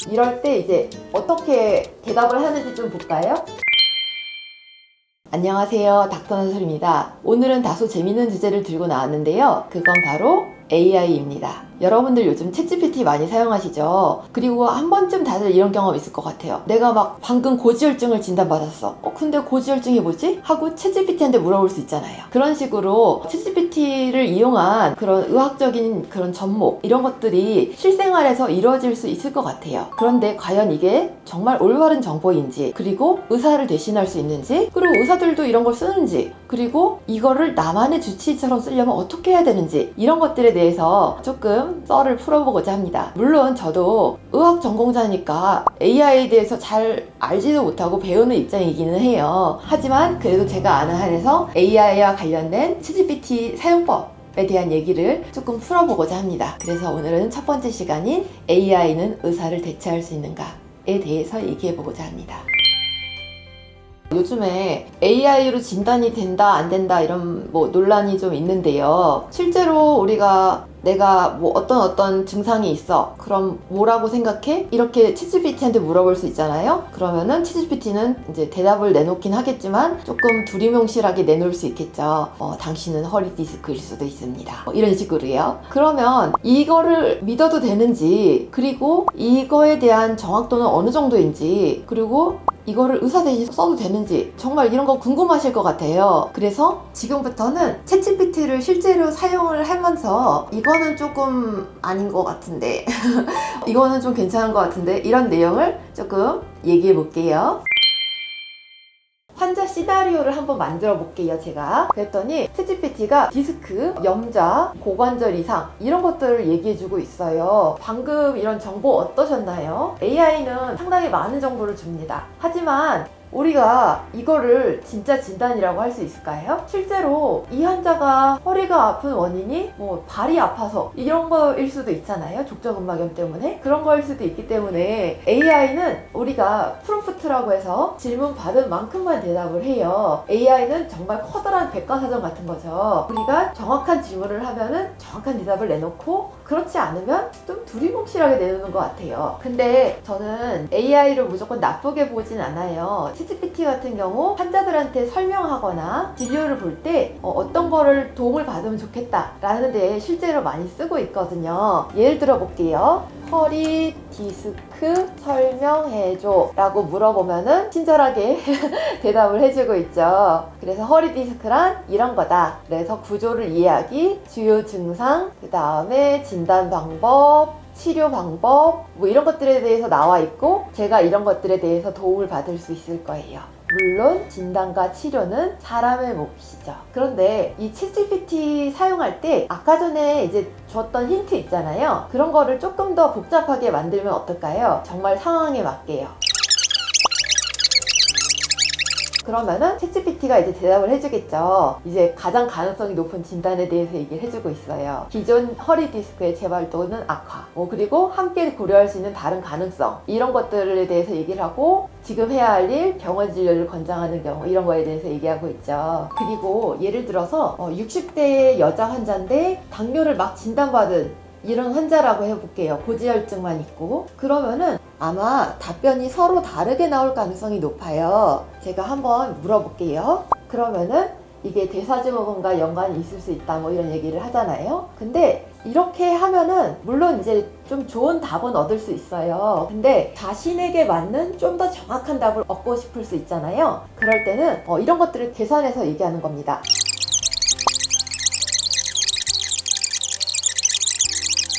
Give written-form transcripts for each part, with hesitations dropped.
이럴 때 이제 어떻게 대답을 하는지 좀 볼까요? 안녕하세요, 닥터나솔입니다. 오늘은 다소 재밌는 주제를 들고 나왔는데요. 그건 바로 AI입니다. 여러분들 요즘 챗GPT 많이 사용하시죠? 그리고 한 번쯤 다들 이런 경험 있을 것 같아요. 내가 막 방금 고지혈증을 진단받았어. 근데 고지혈증이 뭐지? 하고 챗GPT한테 물어볼 수 있잖아요. 그런 식으로 챗GPT를 이용한 그런 의학적인 그런 접목, 이런 것들이 실생활에서 이루어질 수 있을 것 같아요. 그런데 과연 이게 정말 올바른 정보인지, 그리고 의사를 대신할 수 있는지, 그리고 의사들도 이런 걸 쓰는지, 그리고 이거를 나만의 주치의처럼 쓰려면 어떻게 해야 되는지, 이런 것들에 대해서 조금 썰을 풀어보고자 합니다. 물론 저도 의학 전공자니까 AI에 대해서 잘 알지도 못하고 배우는 입장이기는 해요. 하지만 그래도 제가 아는 한에서 AI와 관련된 챗GPT 사용법에 대한 얘기를 조금 풀어보고자 합니다. 그래서 오늘은 첫 번째 시간인 AI는 의사를 대체할 수 있는가에 대해서 얘기해보고자 합니다. 요즘에 AI로 진단이 된다 안 된다 이런 논란이 좀 있는데요. 실제로 내가 어떤 증상이 있어. 그럼 뭐라고 생각해? 이렇게 챗GPT한테 물어볼 수 있잖아요. 그러면은 챗GPT는 이제 대답을 내놓긴 하겠지만 조금 두리뭉실하게 내놓을 수 있겠죠. 당신은 허리 디스크일 수도 있습니다. 이런 식으로요. 그러면 이거를 믿어도 되는지, 그리고 이거에 대한 정확도는 어느 정도인지, 그리고 이거를 의사 대신 써도 되는지 정말 이런 거 궁금하실 것 같아요. 그래서 지금부터는 챗GPT를 실제로 사용을 하면서 이거는 조금 아닌 것 같은데 이거는 좀 괜찮은 것 같은데 이런 내용을 조금 얘기해 볼게요. 환자 시나리오를 한번 만들어 볼게요. 제가 그랬더니 챗GPT가 디스크, 염좌, 고관절 이상 이런 것들을 얘기해 주고 있어요. 방금 이런 정보 어떠셨나요? AI는 상당히 많은 정보를 줍니다. 하지만 우리가 이거를 진짜 진단이라고 할 수 있을까요? 실제로 이 환자가 허리가 아픈 원인이 발이 아파서 이런 거일 수도 있잖아요. 족저근막염 때문에 그런 거일 수도 있기 때문에 AI는 우리가 프롬프트라고 해서 질문 받은 만큼만 대답을 해요. AI는 정말 커다란 백과사전 같은 거죠. 우리가 정확한 질문을 하면은 정확한 대답을 내놓고, 그렇지 않으면 좀 두리뭉실하게 내놓는 것 같아요. 근데 저는 AI를 무조건 나쁘게 보진 않아요. 챗GPT 같은 경우 환자들한테 설명하거나 진료를 볼 때 어떤 거를 도움을 받으면 좋겠다 라는 데 실제로 많이 쓰고 있거든요. 예를 들어 볼게요. 허리 디스크 설명해줘 라고 물어보면은 친절하게 대답을 해주고 있죠. 그래서 허리 디스크란 이런 거다. 그래서 구조를 이해하기, 주요 증상, 그 다음에 진단 방법, 치료 방법 이런 것들에 대해서 나와 있고, 제가 이런 것들에 대해서 도움을 받을 수 있을 거예요. 물론 진단과 치료는 사람의 몫이죠. 그런데 이 챗GPT 사용할 때 아까 전에 이제 줬던 힌트 있잖아요. 그런 거를 조금 더 복잡하게 만들면 어떨까요? 정말 상황에 맞게요. 그러면은 챗GPT가 이제 대답을 해주겠죠. 이제 가장 가능성이 높은 진단에 대해서 얘기를 해주고 있어요. 기존 허리 디스크의 재발도는 악화, 그리고 함께 고려할 수 있는 다른 가능성, 이런 것들에 대해서 얘기를 하고, 지금 해야 할 일, 병원 진료를 권장하는 경우, 이런 거에 대해서 얘기하고 있죠. 그리고 예를 들어서 60대 여자 환자인데 당뇨를 막 진단받은 이런 환자라고 해볼게요. 고지혈증만 있고. 그러면은 아마 답변이 서로 다르게 나올 가능성이 높아요. 제가 한번 물어볼게요. 그러면은 이게 대사증후군과 연관이 있을 수 있다 이런 얘기를 하잖아요. 근데 이렇게 하면은 물론 이제 좀 좋은 답은 얻을 수 있어요. 근데 자신에게 맞는 좀 더 정확한 답을 얻고 싶을 수 있잖아요. 그럴 때는 이런 것들을 계산해서 얘기하는 겁니다.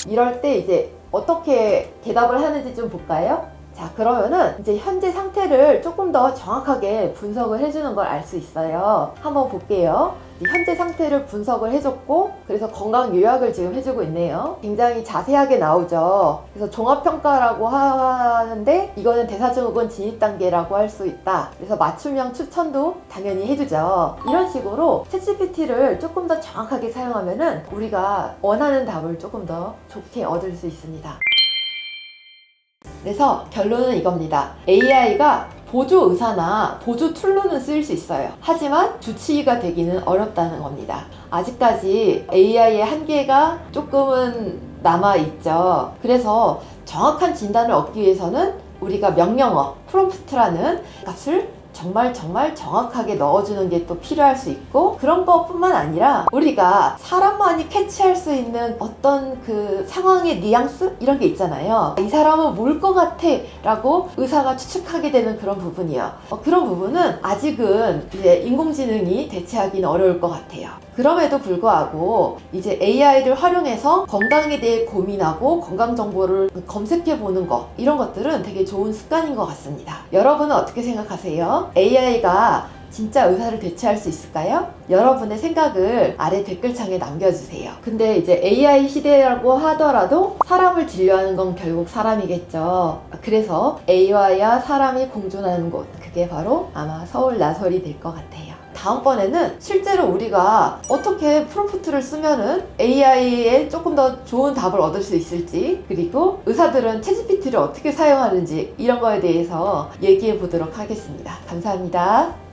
이럴 때 이제 어떻게 대답을 하는지 좀 볼까요? 자, 그러면은 이제 현재 상태를 조금 더 정확하게 분석을 해주는 걸 알 수 있어요. 한번 볼게요. 현재 상태를 분석을 해줬고, 그래서 건강 요약을 지금 해주고 있네요. 굉장히 자세하게 나오죠. 그래서 종합평가라고 하는데 이거는 대사증후군 진입 단계라고 할 수 있다. 그래서 맞춤형 추천도 당연히 해주죠. 이런 식으로 챗GPT를 조금 더 정확하게 사용하면은 우리가 원하는 답을 조금 더 좋게 얻을 수 있습니다. 그래서 결론은 이겁니다. AI가 보조 의사나 보조 툴로는 쓰일 수 있어요. 하지만 주치의가 되기는 어렵다는 겁니다. 아직까지 AI의 한계가 조금은 남아있죠. 그래서 정확한 진단을 얻기 위해서는 우리가 명령어, 프롬프트라는 값을 정말 정확하게 넣어주는 게 또 필요할 수 있고, 그런 것뿐만 아니라 우리가 사람만이 캐치할 수 있는 어떤 그 상황의 뉘앙스? 이런 게 있잖아요. 이 사람은 뭘 것 같아 라고 의사가 추측하게 되는 그런 부분이요. 그런 부분은 아직은 이제 인공지능이 대체하기는 어려울 것 같아요. 그럼에도 불구하고 이제 AI를 활용해서 건강에 대해 고민하고 건강 정보를 검색해 보는 것, 이런 것들은 되게 좋은 습관인 것 같습니다. 여러분은 어떻게 생각하세요? AI가 진짜 의사를 대체할 수 있을까요? 여러분의 생각을 아래 댓글창에 남겨주세요. 근데 이제 AI 시대라고 하더라도 사람을 진료하는 건 결국 사람이겠죠. 그래서 AI와 사람이 공존하는 곳, 그게 바로 아마 서울 나설이 될 것 같아요. 다음번에는 실제로 우리가 어떻게 프롬프트를 쓰면은 AI에 조금 더 좋은 답을 얻을 수 있을지, 그리고 의사들은 챗GPT를 어떻게 사용하는지, 이런 거에 대해서 얘기해 보도록 하겠습니다. 감사합니다.